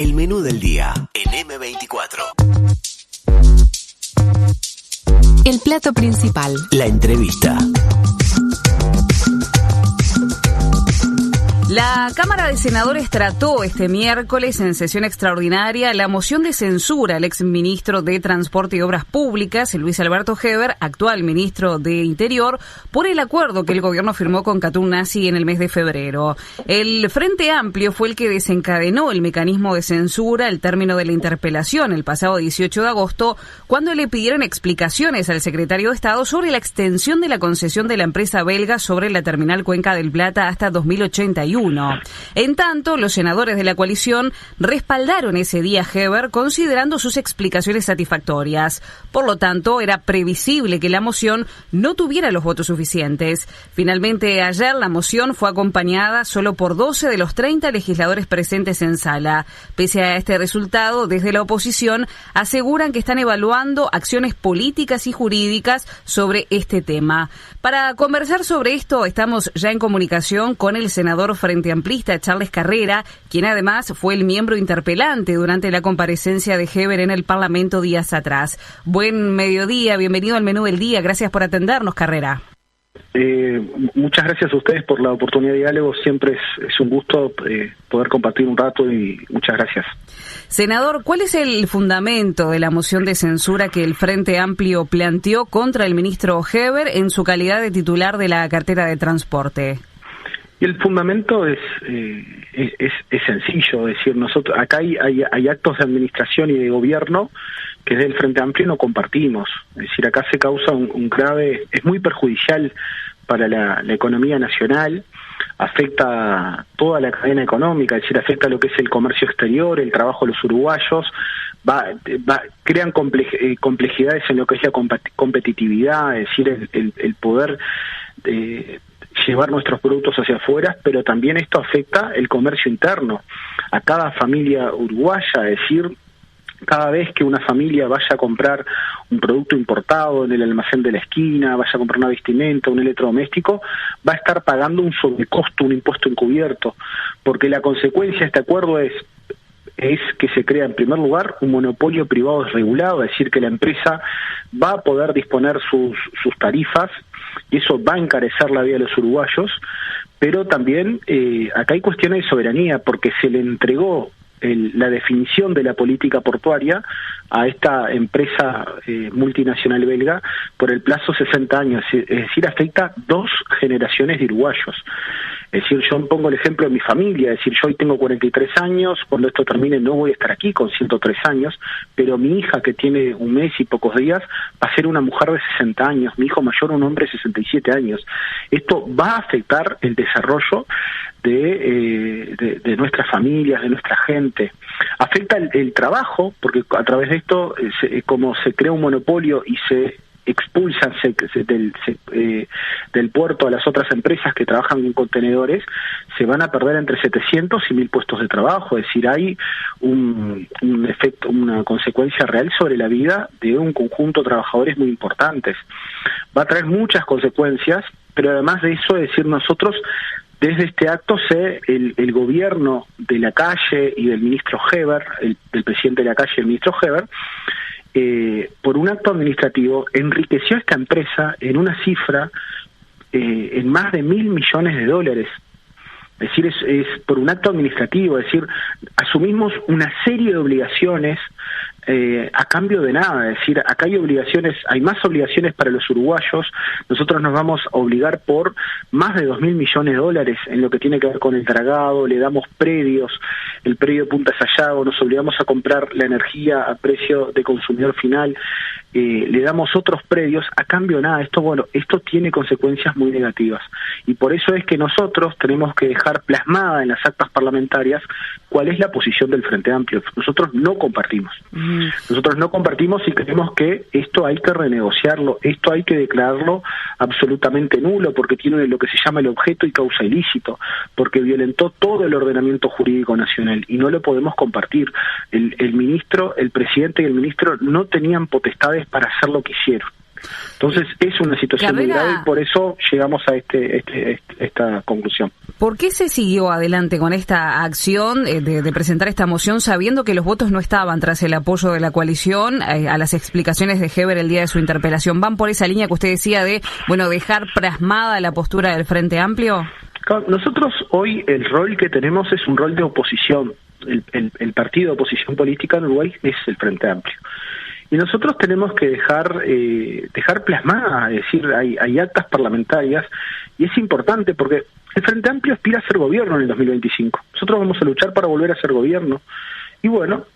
El menú del día en M24. El plato principal. La entrevista. La Cámara de Senadores trató este miércoles en sesión extraordinaria la moción de censura al exministro de Transporte y Obras Públicas, Luis Alberto Heber, actual ministro de Interior, por el acuerdo que el gobierno firmó con Khatun Nazi en el mes de febrero. El Frente Amplio fue el que desencadenó el mecanismo de censura al término de la interpelación el pasado 18 de agosto, cuando le pidieron explicaciones al secretario de Estado sobre la extensión de la concesión de la empresa belga sobre la terminal Cuenca del Plata hasta 2081. En tanto, los senadores de la coalición respaldaron ese día a Heber, considerando sus explicaciones satisfactorias. Por lo tanto, era previsible que la moción no tuviera los votos suficientes. Finalmente, ayer la moción fue acompañada solo por 12 de los 30 legisladores presentes en sala. Pese a este resultado, desde la oposición aseguran que están evaluando acciones políticas y jurídicas sobre este tema. Para conversar sobre esto, estamos ya en comunicación con el senador Frente Amplista Charles Carrera, quien además fue el miembro interpelante durante la comparecencia de Heber en el Parlamento días atrás. Buen mediodía, bienvenido al menú del día, gracias por atendernos, Carrera. Muchas gracias a ustedes por la oportunidad de diálogo, siempre es un gusto poder compartir un rato y muchas gracias. Senador, ¿cuál es el fundamento de la moción de censura que el Frente Amplio planteó contra el ministro Heber en su calidad de titular de la cartera de Transporte? Y el fundamento es sencillo, es decir, nosotros acá hay actos de administración y de gobierno que desde el Frente Amplio no compartimos. Es decir, acá se causa un grave, es muy perjudicial para la economía nacional, afecta toda la cadena económica, es decir, afecta lo que es el comercio exterior, el trabajo de los uruguayos, crean complejidades en lo que es la competitividad, es decir, el poder llevar nuestros productos hacia afuera, pero también esto afecta el comercio interno a cada familia uruguaya, es decir, cada vez que una familia vaya a comprar un producto importado en el almacén de la esquina, vaya a comprar una vestimenta, un electrodoméstico, va a estar pagando un sobrecosto, un impuesto encubierto, porque la consecuencia de este acuerdo es que se crea en primer lugar un monopolio privado desregulado, es decir, que la empresa va a poder disponer sus tarifas y eso va a encarecer la vida de los uruguayos, pero también acá hay cuestiones de soberanía, porque se le entregó la definición de la política portuaria a esta empresa multinacional belga por el plazo 60 años, es decir, afecta 2 generaciones de uruguayos. Es decir, yo pongo el ejemplo de mi familia, es decir, yo hoy tengo 43 años, cuando esto termine no voy a estar aquí con 103 años, pero mi hija, que tiene un mes y pocos días, va a ser una mujer de 60 años, mi hijo mayor un hombre de 67 años. Esto va a afectar el desarrollo de nuestras familias, de nuestra gente. Afecta el trabajo, porque a través de esto, como se crea un monopolio y se expulsan del puerto a las otras empresas que trabajan en contenedores, se van a perder entre 700 y 1000 puestos de trabajo, es decir, hay un efecto, una consecuencia real sobre la vida de un conjunto de trabajadores muy importantes. Va a traer muchas consecuencias, pero además de eso, es decir, nosotros desde este acto el gobierno de Lacalle y del ministro Heber, del presidente de Lacalle y el ministro Heber, por un acto administrativo, enriqueció esta empresa en una cifra en más de $1.000 millones. Es decir, es por un acto administrativo, es decir, asumimos una serie de obligaciones a cambio de nada, es decir, acá hay más obligaciones para los uruguayos, nosotros nos vamos a obligar por más de $2.000 millones en lo que tiene que ver con el dragado, le damos predios, el predio Punta Sayago, nos obligamos a comprar la energía a precio de consumidor final, le damos otros predios, a cambio de nada. Esto tiene consecuencias muy negativas, y por eso es que nosotros tenemos que dejar plasmada en las actas parlamentarias cuál es la posición del Frente Amplio. Nosotros no compartimos. Nosotros no compartimos y creemos que esto hay que renegociarlo, esto hay que declararlo absolutamente nulo, porque tiene lo que se llama el objeto y causa ilícito, porque violentó todo el ordenamiento jurídico nacional y no lo podemos compartir. El ministro, el presidente y el ministro no tenían potestades para hacer lo que hicieron. Entonces es una situación muy grave y por eso llegamos a esta conclusión. ¿Por qué se siguió adelante con esta acción de presentar esta moción sabiendo que los votos no estaban tras el apoyo de la coalición a las explicaciones de Heber el día de su interpelación? ¿Van por esa línea que usted decía de, dejar plasmada la postura del Frente Amplio? Nosotros hoy el rol que tenemos es un rol de oposición. El partido de oposición política en Uruguay es el Frente Amplio. Y nosotros tenemos que dejar plasmada, es decir, hay actas parlamentarias, y es importante porque el Frente Amplio aspira a ser gobierno en el 2025. Nosotros vamos a luchar para volver a ser gobierno. Y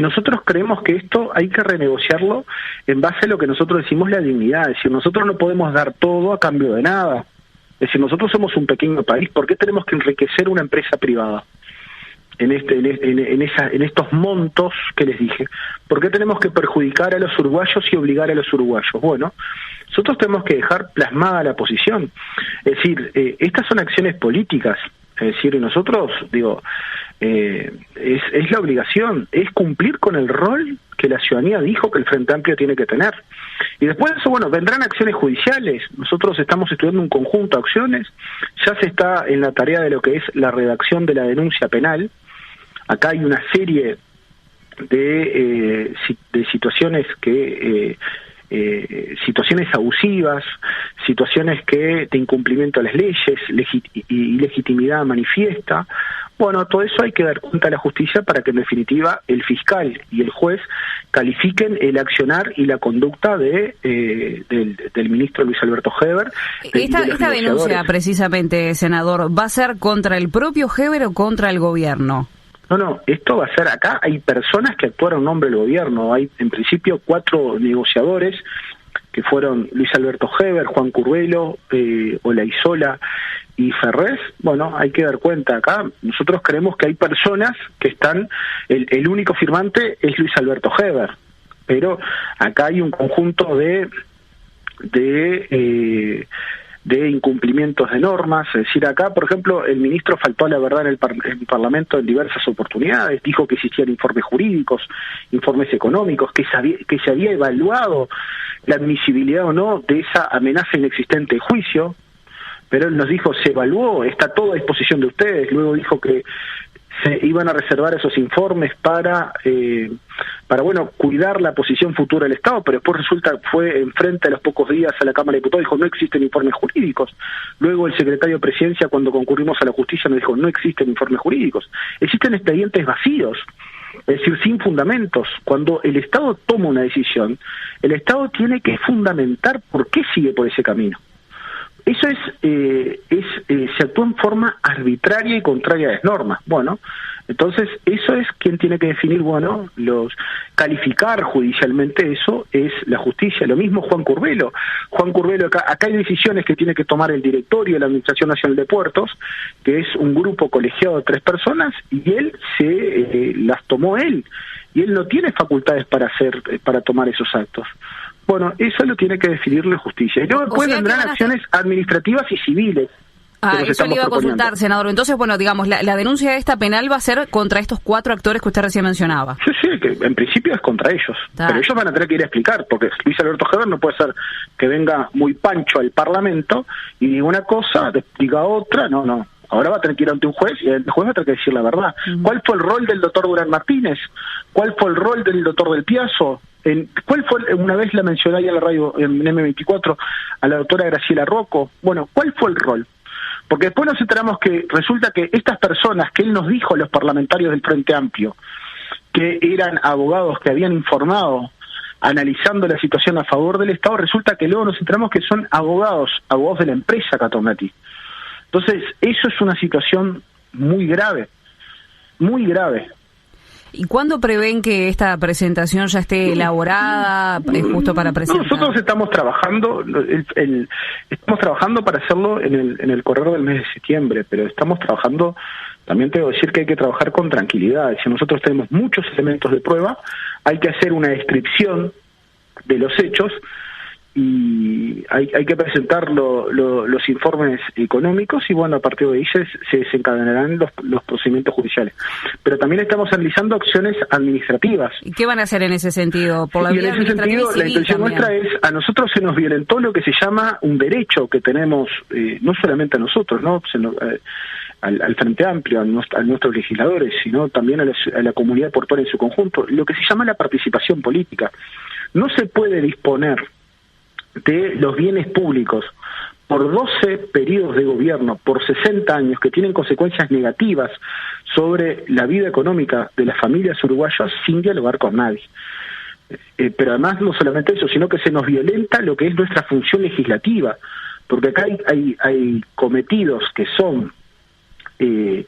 nosotros creemos que esto hay que renegociarlo en base a lo que nosotros decimos la dignidad. Es decir, nosotros no podemos dar todo a cambio de nada. Es decir, nosotros somos un pequeño país. ¿Por qué tenemos que enriquecer una empresa privada? En estos montos que les dije. ¿Por qué tenemos que perjudicar a los uruguayos y obligar a los uruguayos? Bueno, nosotros tenemos que dejar plasmada la posición. Es decir, estas son acciones políticas. Es decir, nosotros, es la obligación, es cumplir con el rol que la ciudadanía dijo que el Frente Amplio tiene que tener. Y después de eso, vendrán acciones judiciales. Nosotros estamos estudiando un conjunto de acciones. Ya se está en la tarea de lo que es la redacción de la denuncia penal. Acá hay una serie de situaciones situaciones abusivas, situaciones de incumplimiento de las leyes, ilegitimidad manifiesta. Todo eso hay que dar cuenta a la justicia para que en definitiva el fiscal y el juez califiquen el accionar y la conducta del ministro Luis Alberto Heber. Esta denuncia precisamente, senador, ¿va a ser contra el propio Heber o contra el gobierno? No, esto va a ser acá, hay personas que actuaron en nombre del gobierno, hay en principio 4 negociadores que fueron Luis Alberto Heber, Juan Curvelo, Olaizola y Ferrés. Hay que dar cuenta acá, nosotros creemos que hay personas que están, el único firmante es Luis Alberto Heber, pero acá hay un conjunto de incumplimientos de normas. Es decir, acá, por ejemplo, el ministro faltó a la verdad en el Parlamento en diversas oportunidades, dijo que existían informes jurídicos, informes económicos, que se había evaluado la admisibilidad o no de esa amenaza inexistente de juicio, pero él nos dijo, se evaluó, está todo a disposición de ustedes. Luego dijo que se iban a reservar esos informes para cuidar la posición futura del Estado, pero después fue enfrente a los pocos días a la Cámara de Diputados, dijo no existen informes jurídicos. Luego el secretario de Presidencia, cuando concurrimos a la justicia, nos dijo no existen informes jurídicos, existen expedientes vacíos, es decir, sin fundamentos. Cuando el Estado toma una decisión, el Estado tiene que fundamentar por qué sigue por ese camino. Eso se actúa en forma arbitraria y contraria a las normas. Entonces eso es quien tiene que definir, calificar judicialmente eso es la justicia. Lo mismo Juan Curvelo. Acá hay decisiones que tiene que tomar el directorio de la Administración Nacional de Puertos, que es un grupo colegiado de 3 personas, y él las tomó él, y él no tiene facultades para tomar esos actos. Eso lo tiene que definir la justicia. Y luego después vendrán acciones administrativas y civiles. Eso le iba a consultar, senador. Entonces, la denuncia de esta penal va a ser contra estos 4 actores que usted recién mencionaba. Sí, que en principio es contra ellos. Pero ellos van a tener que ir a explicar, porque Luis Alberto Heber no puede ser que venga muy pancho al Parlamento y diga una cosa, diga otra. No. Ahora va a tener que ir ante un juez y el juez va a tener que decir la verdad. ¿Cuál fue el rol del doctor Durán Martínez? ¿Cuál fue el rol del doctor Del Piazzo? ¿Cuál fue, una vez la mencioné ahí en la radio, en M24, a la doctora Graciela Rocco? ¿Cuál fue el rol? Porque después nos enteramos que resulta que estas personas que él nos dijo a los parlamentarios del Frente Amplio, que eran abogados que habían informado analizando la situación a favor del Estado, resulta que luego nos enteramos que son abogados de la empresa Catonati. Entonces, eso es una situación muy grave, muy grave. ¿Y cuándo prevén que esta presentación ya esté elaborada, justo para presentar? Nosotros estamos trabajando, estamos trabajando para hacerlo en el correr del mes de septiembre, pero estamos trabajando, también tengo que decir que hay que trabajar con tranquilidad. Si nosotros tenemos muchos elementos de prueba, hay que hacer una descripción de los hechos y hay que presentar los informes económicos y bueno, a partir de ahí se desencadenarán los procedimientos judiciales. Pero también estamos analizando acciones administrativas. ¿Y qué van a hacer en ese sentido? Por la vía administrativa y civil, la intención también. nuestra es, a nosotros se nos violentó lo que se llama un derecho que tenemos, no solamente a nosotros, ¿no? Al Frente Amplio, a nuestros legisladores, sino también a la comunidad portuaria en su conjunto, lo que se llama la participación política. No se puede disponer de los bienes públicos por 12 periodos de gobierno, por 60 años, que tienen consecuencias negativas sobre la vida económica de las familias uruguayas sin dialogar con nadie. Pero además no solamente eso, sino que se nos violenta lo que es nuestra función legislativa, porque acá hay cometidos que son hay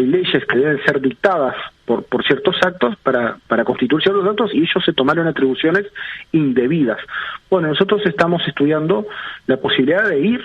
leyes que deben ser dictadas por ciertos actos para constituir ciertos actos y ellos se tomaron atribuciones indebidas. Bueno, nosotros estamos estudiando la posibilidad de ir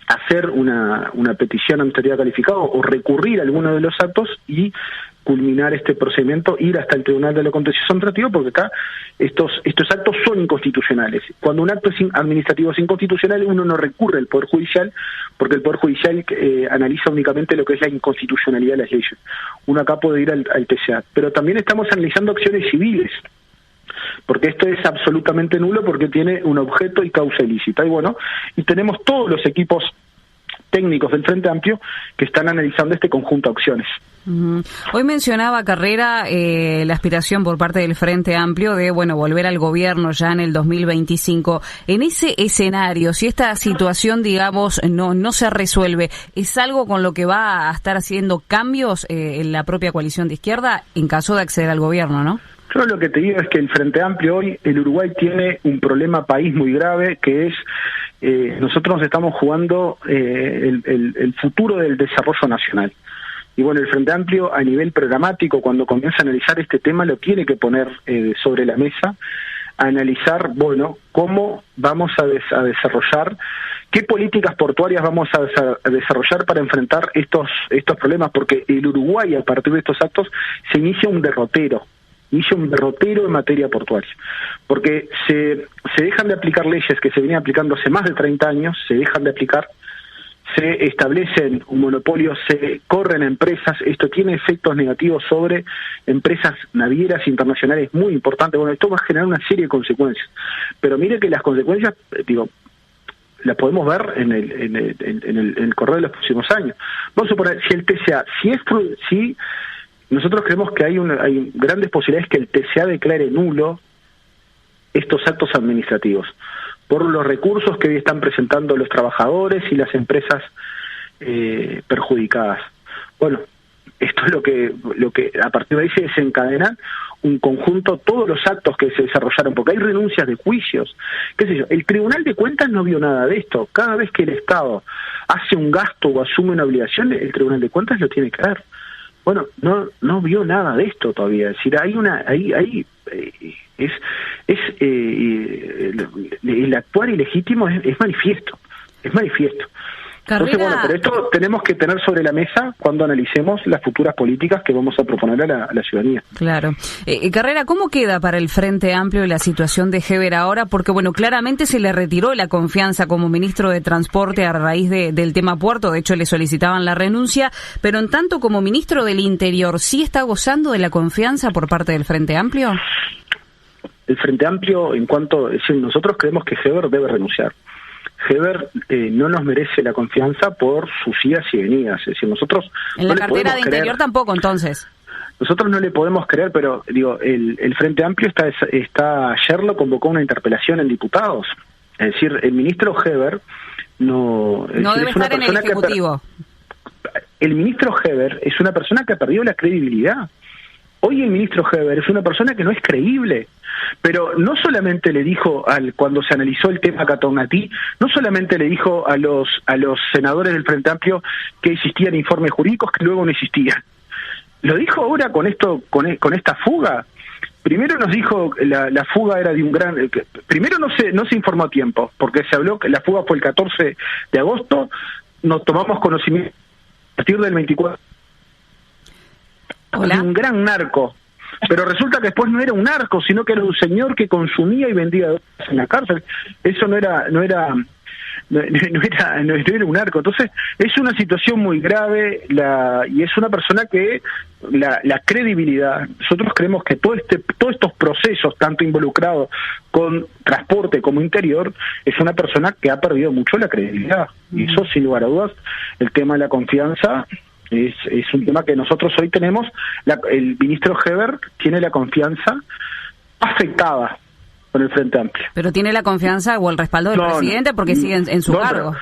a hacer una petición ante autoridad calificada o recurrir a alguno de los actos y culminar este procedimiento, ir hasta el Tribunal de lo Contencioso Administrativo, porque acá estos actos son inconstitucionales. Cuando un acto administrativo es inconstitucional, uno no recurre al Poder Judicial, porque el Poder Judicial analiza únicamente lo que es la inconstitucionalidad de las leyes. Uno acá puede ir al TCA. Pero también estamos analizando acciones civiles, porque esto es absolutamente nulo, porque tiene un objeto y causa ilícita. Y bueno, y tenemos todos los equipos técnicos del Frente Amplio que están analizando este conjunto de acciones. Hoy mencionaba Carrera la aspiración por parte del Frente Amplio de volver al gobierno ya en el 2025. En ese escenario, si esta situación, digamos, no se resuelve, ¿es algo con lo que va a estar haciendo cambios en la propia coalición de izquierda en caso de acceder al gobierno, no? Yo lo que te digo es que el Frente Amplio hoy, el Uruguay tiene un problema país muy grave, que es nosotros nos estamos jugando el futuro del desarrollo nacional. Y bueno, el Frente Amplio a nivel programático, cuando comienza a analizar este tema, lo tiene que poner sobre la mesa, a analizar, cómo vamos a desarrollar, qué políticas portuarias vamos a desarrollar para enfrentar estos problemas, porque el Uruguay, a partir de estos actos, se inicia un derrotero en materia portuaria, porque se dejan de aplicar leyes que se venían aplicando hace más de 30 años, se dejan de aplicar, se establecen un monopolio, se corren empresas, esto tiene efectos negativos sobre empresas navieras internacionales muy importantes. Bueno, esto va a generar una serie de consecuencias, pero mire que las consecuencias, las podemos ver en el correr de los próximos años. Vamos a suponer, si el TCA, si nosotros creemos que hay grandes posibilidades que el TCA declare nulo estos actos administrativos por los recursos que hoy están presentando los trabajadores y las empresas perjudicadas. Bueno, esto es lo que a partir de ahí se desencadenan un conjunto, todos los actos que se desarrollaron, porque hay renuncias de juicios, qué sé yo. El Tribunal de Cuentas no vio nada de esto. Cada vez que el Estado hace un gasto o asume una obligación, el Tribunal de Cuentas lo tiene que ver. Bueno, no vio nada de esto todavía. Es decir, el actuar ilegítimo es manifiesto. Entonces, pero esto tenemos que tener sobre la mesa cuando analicemos las futuras políticas que vamos a proponer a la ciudadanía. Claro. Carrera, ¿cómo queda para el Frente Amplio la situación de Heber ahora? Porque, claramente se le retiró la confianza como ministro de Transporte a raíz del tema puerto. De hecho, le solicitaban la renuncia. Pero en tanto como ministro del Interior, ¿sí está gozando de la confianza por parte del Frente Amplio? El Frente Amplio, nosotros creemos que Heber debe renunciar. Heber no nos merece la confianza por sus idas y venidas. Es decir, nosotros en la cartera de Interior tampoco, entonces. Nosotros no le podemos creer, pero el Frente Amplio ayer lo convocó a una interpelación en diputados. Es decir, el ministro Heber no debe estar en el Ejecutivo. El ministro Heber es una persona que ha perdido la credibilidad. Hoy el ministro Heber es una persona que no es creíble. Pero no solamente le dijo cuando se analizó el tema Cataunatí, no solamente le dijo a los senadores del Frente Amplio que existían informes jurídicos que luego no existían. Lo dijo ahora con esta fuga. Primero nos dijo que la fuga era de un gran... Primero no se informó a tiempo, porque se habló que la fuga fue el 14 de agosto, nos tomamos conocimiento a partir del 24. ¿Hola? De un gran narco. pero resulta que después no era un narco, sino que era un señor que consumía y vendía drogas en la cárcel. Eso no era un narco. Entonces es una situación muy grave, y es una persona que la credibilidad, nosotros creemos que todos estos procesos, tanto involucrados con transporte como interior, es una persona que ha perdido mucho la credibilidad, y eso sin lugar a dudas. El tema de la confianza es un tema que nosotros hoy tenemos. El ministro Heber tiene la confianza afectada con el Frente Amplio. Pero tiene la confianza o el respaldo del presidente porque sigue en su cargo.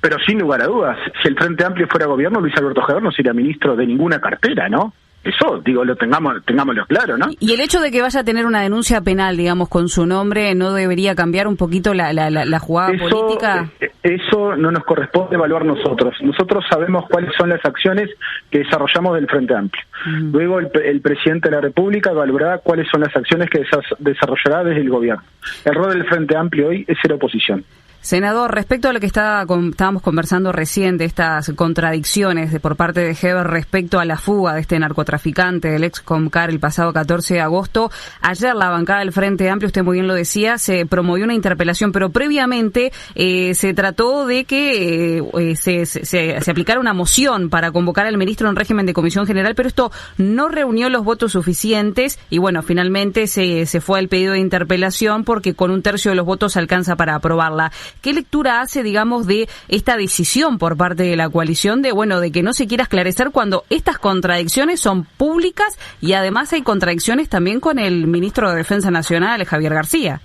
Pero sin lugar a dudas, si el Frente Amplio fuera gobierno, Luis Alberto Heber no sería ministro de ninguna cartera, ¿no? Eso, digo, tengámoslo claro, ¿no? Y el hecho de que vaya a tener una denuncia penal, digamos, con su nombre, ¿no debería cambiar un poquito la jugada política? Eso no nos corresponde evaluar nosotros. Nosotros sabemos cuáles son las acciones que desarrollamos del Frente Amplio. Luego el presidente de la República evaluará cuáles son las acciones que desarrollará desde el gobierno. El rol del Frente Amplio hoy es ser oposición. Senador, respecto a lo que estábamos conversando recién, de estas contradicciones por parte de Heber respecto a la fuga de este narcotraficante del ex Comcar el pasado 14 de agosto, ayer la bancada del Frente Amplio, usted muy bien lo decía, se promovió una interpelación, pero previamente se trató de que se aplicara una moción para convocar al ministro en régimen de comisión general, pero esto no reunió los votos suficientes y bueno, finalmente se fue al pedido de interpelación porque con 1/3 de los votos alcanza para aprobarla. ¿Qué lectura hace, digamos, de esta decisión por parte de la coalición de que no se quiera esclarecer cuando estas contradicciones son públicas y además hay contradicciones también con el ministro de Defensa Nacional, Javier García?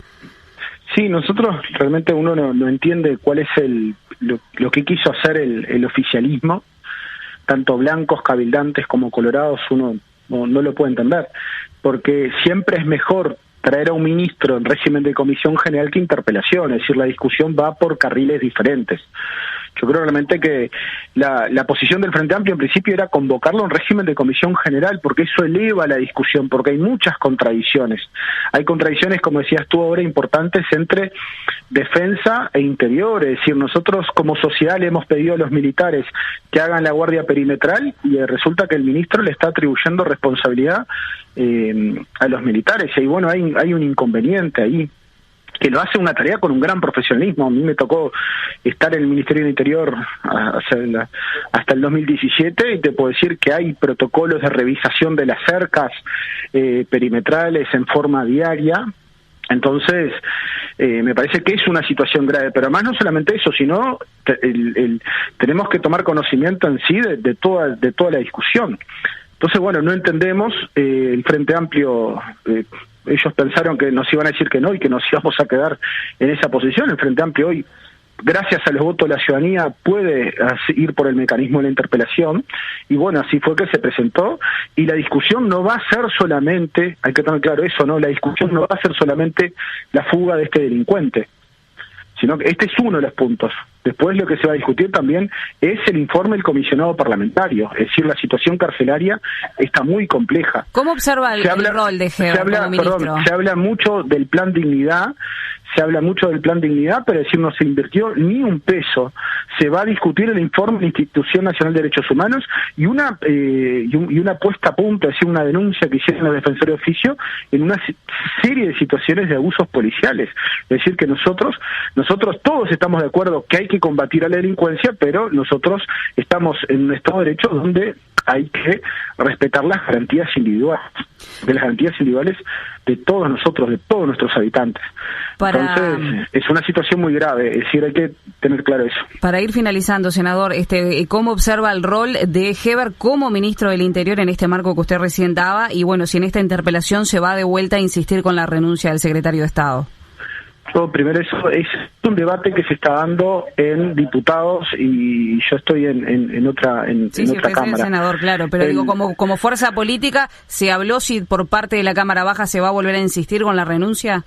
Sí, nosotros realmente uno no entiende cuál es lo que quiso hacer el oficialismo, tanto blancos, cabildantes como colorados, uno no lo puede entender, porque siempre es mejor traer a un ministro en régimen de comisión general que interpelación, es decir, la discusión va por carriles diferentes. Yo creo realmente que la posición del Frente Amplio en principio era convocarlo en régimen de comisión general, porque eso eleva la discusión, porque hay muchas contradicciones. Hay contradicciones, como decías tú ahora, importantes entre defensa e interior, es decir, nosotros como sociedad le hemos pedido a los militares que hagan la guardia perimetral y resulta que el ministro le está atribuyendo responsabilidad a los militares, y bueno, hay un inconveniente ahí, que lo hace una tarea con un gran profesionalismo. A mí me tocó estar en el Ministerio del Interior hasta el 2017 y te puedo decir que hay protocolos de revisación de las cercas perimetrales en forma diaria. Entonces, me parece que es una situación grave, pero además no solamente eso, sino tenemos que tomar conocimiento en sí de toda la discusión. Entonces, bueno, no entendemos, el Frente Amplio, ellos pensaron que nos iban a decir que no y que nos íbamos a quedar en esa posición. El Frente Amplio hoy, gracias a los votos de la ciudadanía, puede ir por el mecanismo de la interpelación, y bueno, así fue que se presentó, y la discusión no va a ser solamente, hay que tener claro eso, ¿no? La discusión no va a ser solamente la fuga de este delincuente, sino que este es uno de los puntos. Después lo que se va a discutir también es el informe del comisionado parlamentario, es decir, la situación carcelaria está muy compleja. ¿Cómo observa el rol de Heber como ministro? Se habla mucho del plan Dignidad, pero es decir, no se invirtió ni un peso. Se va a discutir el informe de la Institución Nacional de Derechos Humanos y una puesta a punto, es decir, una denuncia que hicieron los defensores de oficio en una serie de situaciones de abusos policiales. Es decir, que nosotros todos estamos de acuerdo que hay que combatir a la delincuencia, pero nosotros estamos en un Estado de Derecho donde hay que respetar las garantías individuales, de todos nosotros, de todos nuestros habitantes. Entonces, es una situación muy grave, es decir, hay que tener claro eso. Para ir finalizando, senador, ¿cómo observa el rol de Heber como ministro del Interior en este marco que usted recién daba? Y bueno, si en esta interpelación se va de vuelta a insistir con la renuncia del secretario de Estado. Primero, eso es un debate que se está dando en diputados y yo estoy en otra cámara. Sí, senador, claro, pero digo, como fuerza política, ¿se habló si por parte de la Cámara Baja se va a volver a insistir con la renuncia?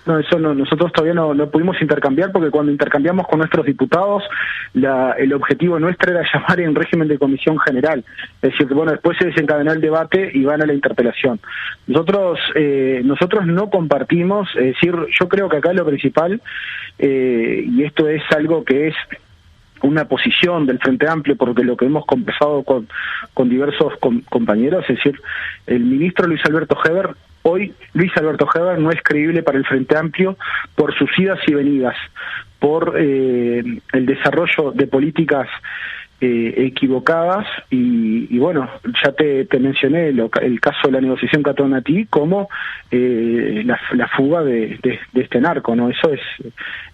No, eso no, nosotros todavía no pudimos intercambiar, porque cuando intercambiamos con nuestros diputados, el objetivo nuestro era llamar en régimen de comisión general. Es decir, bueno, después se desencadenó el debate y van a la interpelación. Nosotros no compartimos, es decir, yo creo que acá lo principal, y esto es algo que es una posición del Frente Amplio, porque lo que hemos conversado con diversos compañeros, es decir, el ministro Luis Alberto Heber, hoy Luis Alberto Heber no es creíble para el Frente Amplio por sus idas y venidas, por el desarrollo de políticas equivocadas y bueno, ya te mencioné el caso de la negociación Catón-Natí como la fuga de este narco, ¿no? Eso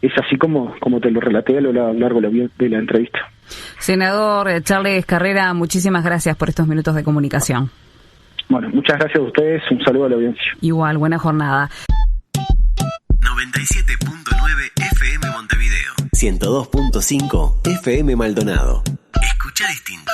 es así como te lo relaté a lo largo de la entrevista. Senador Charles Carrera, muchísimas gracias por estos minutos de comunicación. Bueno, muchas gracias a ustedes, un saludo a la audiencia. Igual, buena jornada. 97.9 FM Montevideo. 102.5 FM Maldonado. Escucha distinto.